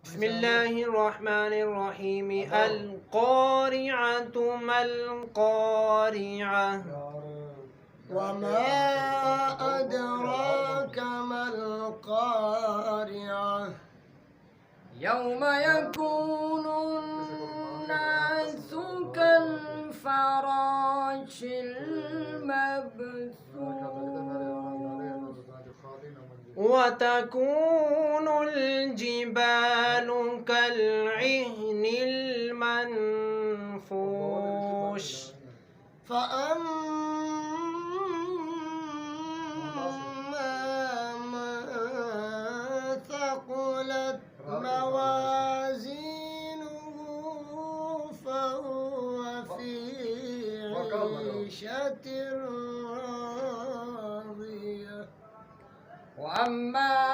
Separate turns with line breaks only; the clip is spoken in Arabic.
بسم الله الرحمن الرحيم. القارعة ما القارعة
وما أدراك ما القارعة يوم يكون الناس كالفراش المبثوث
وتكون الجبال كالعهن المنفوش
فأما من ثقلت موازينه فهو في عيشة راضية وأما